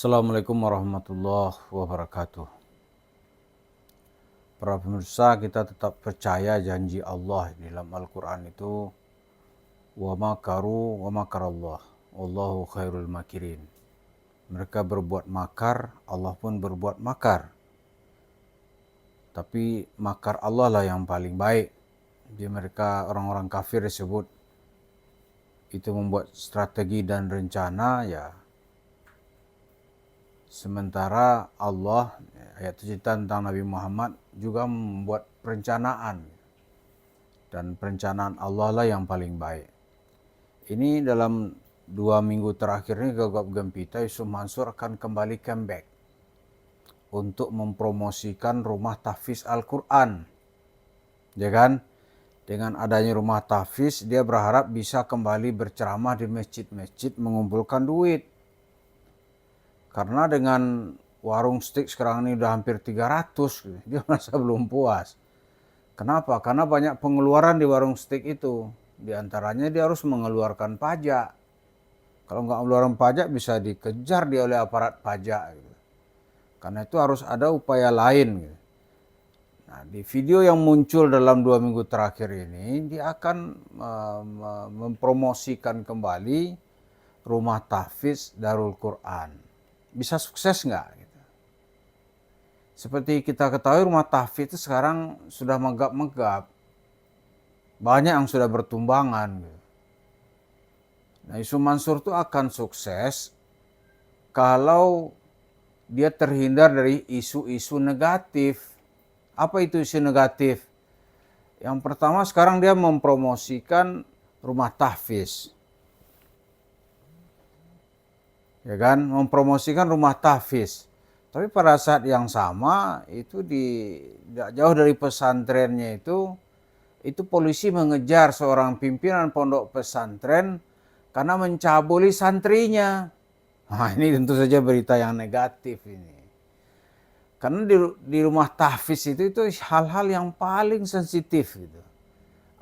Assalamualaikum warahmatullahi wabarakatuh. Para pemirsa, kita tetap percaya janji Allah di dalam Al-Quran itu wa makaru wa makarallah wallahu khairul makirin. Mereka berbuat makar, Allah pun berbuat makar. Tapi makar Allah lah yang paling baik. Jadi mereka orang-orang kafir disebut itu membuat strategi dan rencana, ya. Sementara Allah, ayat cerita tentang Nabi Muhammad juga membuat perencanaan. Dan perencanaan Allah lah yang paling baik. Ini dalam 2 minggu terakhir ini Gagap Gempita Yusuf Mansur akan kembali comeback untuk mempromosikan rumah tahfiz Al-Quran. Ya kan? Dengan adanya rumah tahfiz, dia berharap bisa kembali berceramah di masjid-masjid mengumpulkan duit. Karena dengan warung steak sekarang ini udah hampir 300, dia merasa belum puas. Kenapa? Karena banyak pengeluaran di warung steak itu. Di antaranya dia harus mengeluarkan pajak. Kalau nggak mengeluarkan pajak bisa dikejar dia oleh aparat pajak. Gitu. Karena itu harus ada upaya lain. Gitu. Nah, di video yang muncul dalam 2 minggu terakhir ini, dia akan mempromosikan kembali rumah tahfiz Darul Quran. Bisa sukses nggak? Gitu. Seperti kita ketahui rumah tahfiz itu sekarang sudah megap-megap. Banyak yang sudah bertumbangan. Gitu. Nah, Yusuf Mansur itu akan sukses kalau dia terhindar dari isu-isu negatif. Apa itu isu negatif? Yang pertama sekarang dia mempromosikan rumah tahfiz. Ya kan, mempromosikan rumah tahfiz. Tapi pada saat yang sama itu tidak jauh dari pesantrennya itu polisi mengejar seorang pimpinan pondok pesantren karena mencabuli santrinya. Nah, ini tentu saja berita yang negatif ini. Karena di rumah tahfiz itu hal-hal yang paling sensitif gitu.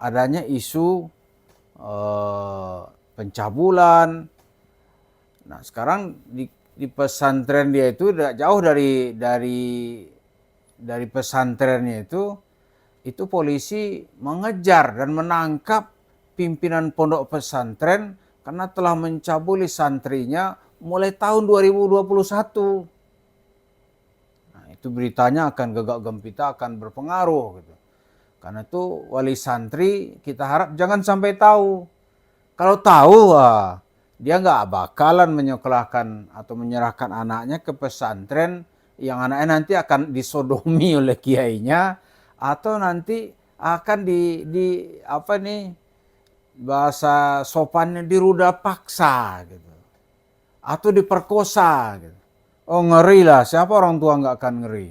Adanya isu pencabulan. Nah, sekarang di pesantren dia itu tidak jauh dari pesantrennya itu polisi mengejar dan menangkap pimpinan pondok pesantren karena telah mencabuli santrinya mulai tahun 2021. Nah, itu beritanya akan Gagak Gempita akan berpengaruh gitu. Karena itu wali santri kita harap jangan sampai tahu. Kalau tahu, dia nggak bakalan menyekolahkan atau menyerahkan anaknya ke pesantren yang anaknya nanti akan disodomi oleh kiainya atau nanti akan di apa nih bahasa sopannya diruda paksa gitu atau diperkosa gitu. Oh, ngeri lah, siapa orang tua nggak akan ngeri.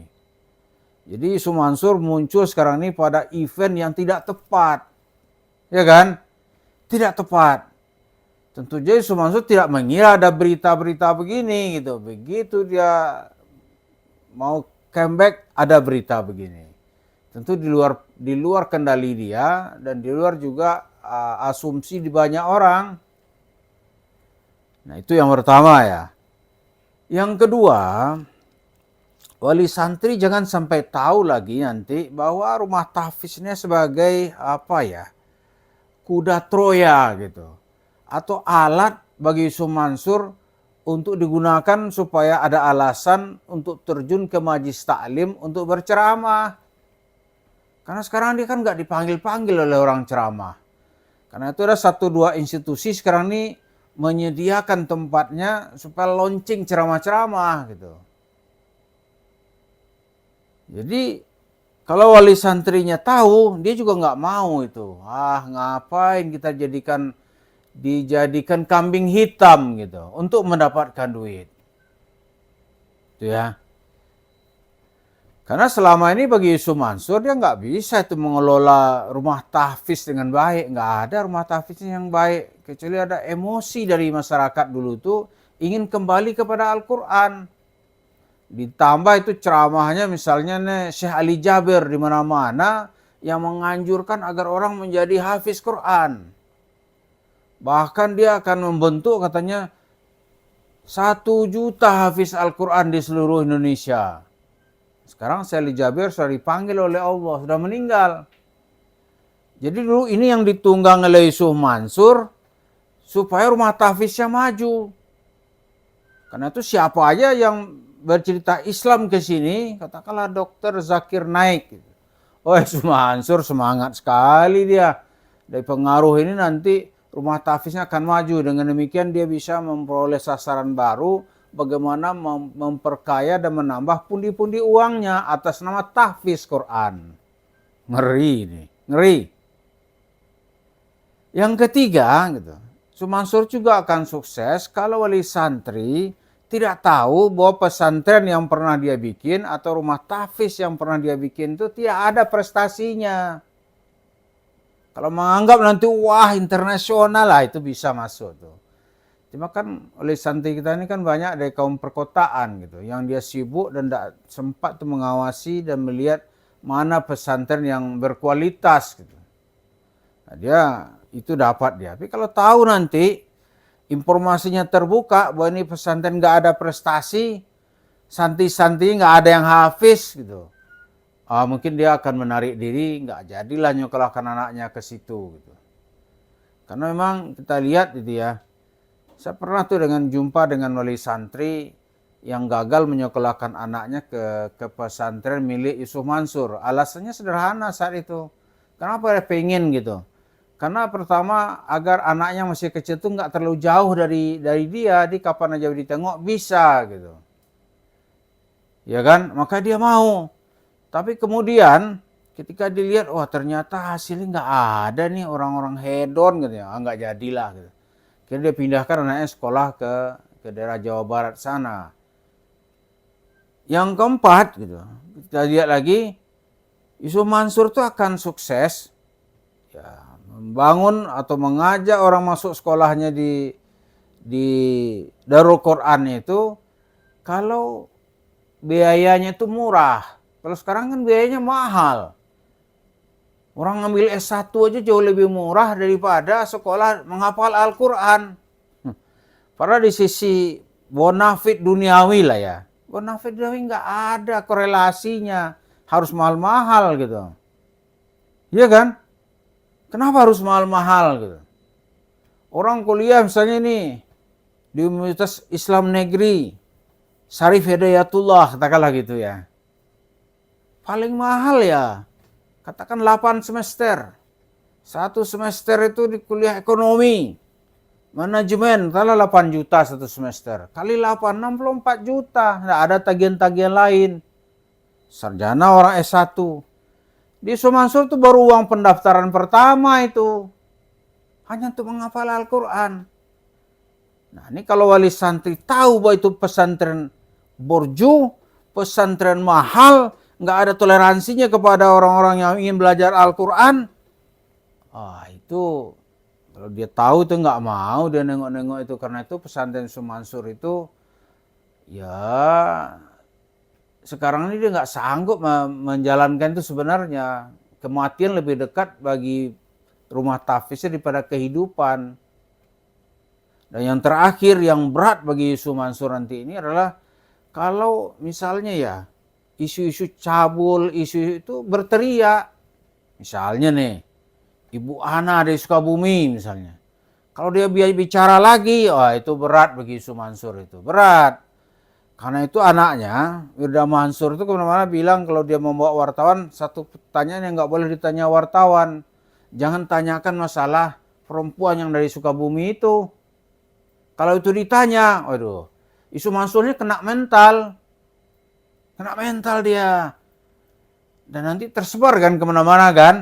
Jadi Yusuf Mansur muncul sekarang ini pada event yang tidak tepat, ya kan? Tidak tepat. Tentu saja Yusuf Mansur tidak mengira ada berita-berita begini gitu. Begitu dia mau comeback ada berita begini. Tentu di luar kendali dia dan di luar juga asumsi di banyak orang. Nah, itu yang pertama ya. Yang kedua, wali santri jangan sampai tahu lagi nanti bahwa rumah tahfiznya sebagai apa ya? Kuda Troya gitu. Atau alat bagi Yusuf Mansur untuk digunakan supaya ada alasan untuk terjun ke majlis taklim untuk berceramah. Karena sekarang dia kan nggak dipanggil-panggil oleh orang ceramah. Karena itu ada 1-2 institusi sekarang ini menyediakan tempatnya supaya launching ceramah-ceramah gitu. Jadi kalau wali santrinya tahu, dia juga nggak mau itu. Ngapain kita dijadikan kambing hitam gitu untuk mendapatkan duit. Itu ya. Karena selama ini bagi Yusuf Mansur dia nggak bisa itu mengelola rumah tahfiz dengan baik. Nggak ada rumah tahfiz yang baik. Kecuali ada emosi dari masyarakat dulu tuh ingin kembali kepada Al-Quran. Ditambah itu ceramahnya misalnya Syekh Ali Jabir di mana-mana yang menganjurkan agar orang menjadi hafiz Quran. Bahkan dia akan membentuk katanya 1 juta hafiz Al-Quran di seluruh Indonesia. Sekarang Syekh Jabir sudah dipanggil oleh Allah, sudah meninggal. Jadi dulu ini yang ditunggang oleh Yusuf Mansur supaya rumah tahfiznya maju. Karena itu siapa aja yang bercerita Islam ke sini, katakanlah Dokter Zakir Naik. Oh, Yusuf Mansur semangat sekali dia. Dari pengaruh ini nanti rumah tahfiznya akan maju. Dengan demikian dia bisa memperoleh sasaran baru, bagaimana memperkaya dan menambah pundi-pundi uangnya atas nama tahfiz Quran. Ngeri ini, ngeri. Yang ketiga, gitu, Mansur juga akan sukses kalau wali santri tidak tahu bahwa pesantren yang pernah dia bikin atau rumah tahfiz yang pernah dia bikin itu tidak ada prestasinya. Kalau menganggap nanti wah internasional lah, itu bisa masuk tuh. Cuma kan oleh santri kita ini kan banyak dari kaum perkotaan gitu, yang dia sibuk dan tidak sempat tuh mengawasi dan melihat mana pesantren yang berkualitas gitu. Nah, dia itu dapat dia. Tapi kalau tahu nanti informasinya terbuka bahwa ini pesantren nggak ada prestasi, santri-santri nggak ada yang hafiz gitu, mungkin dia akan menarik diri, nggak jadilah nyekolahkan anaknya ke situ gitu. Karena memang kita lihat gitu ya, saya pernah tuh jumpa dengan wali santri yang gagal menyekolahkan anaknya ke pesantren milik Yusuf Mansur. Alasannya sederhana saat itu. Kenapa dia pengen gitu? Karena pertama agar anaknya masih kecil tuh nggak terlalu jauh dari dia, di kapan aja ditengok bisa gitu. Ya kan? Maka dia mau. Tapi kemudian ketika dilihat, wah ternyata hasilnya nggak ada nih, orang-orang hedon gitu ya, nggak jadilah gitu. Kira dia pindahkan anaknya sekolah ke daerah Jawa Barat sana. Yang keempat gitu, kita lihat lagi, Yusuf Mansur tuh akan sukses ya, membangun atau mengajak orang masuk sekolahnya di Darul Quran itu kalau biayanya itu murah. Kalau sekarang kan biayanya mahal. Orang ngambil S1 aja jauh lebih murah daripada sekolah menghafal Al-Quran. Padahal di sisi bonafit duniawi lah ya. Bonafit duniawi nggak ada korelasinya. Harus mahal-mahal gitu. Iya kan? Kenapa harus mahal-mahal gitu? Orang kuliah misalnya nih di Universitas Islam Negeri Syarif Hidayatullah, katakanlah gitu ya. Paling mahal ya, katakan 8 semester. 1 semester itu di kuliah ekonomi, manajemen, taruhlah 8 juta 1 semester. Kali 8, 64 juta. Nggak ada tagihan-tagihan lain. Sarjana orang S1. Di Yusuf Mansur itu baru uang pendaftaran pertama itu. Hanya untuk menghafal Al-Quran. Nah ini kalau wali santri tahu bahwa itu pesantren borju, pesantren mahal, nggak ada toleransinya kepada orang-orang yang ingin belajar Al-Quran. Itu kalau dia tahu itu nggak mau dia nengok-nengok itu. Karena itu pesantren Yusuf Mansur itu ya sekarang ini dia nggak sanggup menjalankan itu sebenarnya. Kematian lebih dekat bagi rumah tahfiznya daripada kehidupan. Dan yang terakhir yang berat bagi Yusuf Mansur nanti ini adalah kalau misalnya ya isu-isu cabul, isu itu berteriak. Misalnya nih, Ibu Ana dari Sukabumi misalnya. Kalau dia bicara lagi, itu berat bagi Yusuf Mansur itu. Berat. Karena itu anaknya, Wirda Mansur itu kemana-mana bilang kalau dia membawa wartawan, satu pertanyaan yang nggak boleh ditanya wartawan. Jangan tanyakan masalah perempuan yang dari Sukabumi itu. Kalau itu ditanya, waduh, Yusuf Mansur ini kena mental. Kena mental dia. Dan nanti tersebar kan kemana-mana kan.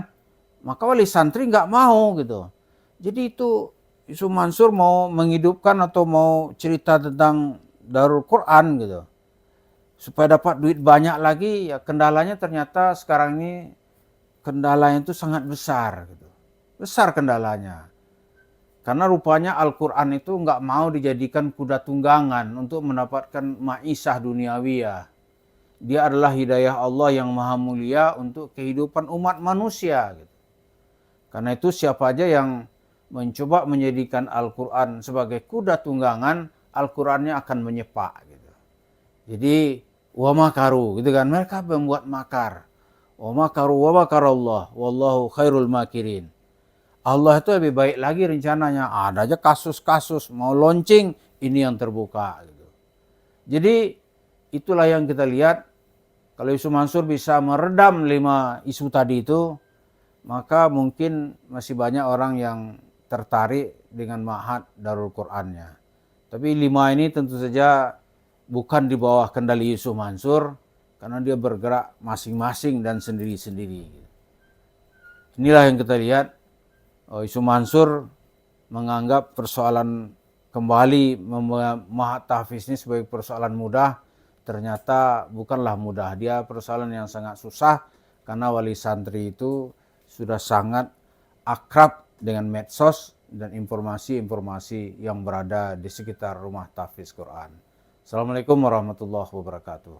Maka wali santri nggak mau gitu. Jadi itu Yusuf Mansur mau menghidupkan atau mau cerita tentang Darul Quran gitu. Supaya dapat duit banyak lagi, ya kendalanya ternyata sekarang ini kendalanya itu sangat besar gitu. Besar kendalanya. Karena rupanya Al-Quran itu nggak mau dijadikan kuda tunggangan untuk mendapatkan ma'isah duniawiyah. Dia adalah hidayah Allah yang maha mulia untuk kehidupan umat manusia. Gitu. Karena itu siapa aja yang mencoba menjadikan Al-Quran sebagai kuda tunggangan, Al-Qur'annya akan menyepak gitu. Jadi wa makaru gitu kan, mereka membuat makar. Wa makaru wa makarallah wallahu khairul makirin. Allah itu lebih baik lagi rencananya. Ada aja kasus-kasus mau launching, ini yang terbuka gitu. Jadi itulah yang kita lihat, kalau Yusuf Mansur bisa meredam 5 isu tadi itu, maka mungkin masih banyak orang yang tertarik dengan Ma'had Darul Qur'annya. Tapi 5 ini tentu saja bukan di bawah kendali Yusuf Mansur, karena dia bergerak masing-masing dan sendiri-sendiri. Inilah yang kita lihat, Yusuf Mansur menganggap persoalan kembali Ma'had Tahfiz ini sebagai persoalan mudah. Ternyata bukanlah mudah, dia persoalan yang sangat susah, karena wali santri itu sudah sangat akrab dengan medsos dan informasi-informasi yang berada di sekitar rumah tahfiz Quran. Assalamualaikum warahmatullahi wabarakatuh.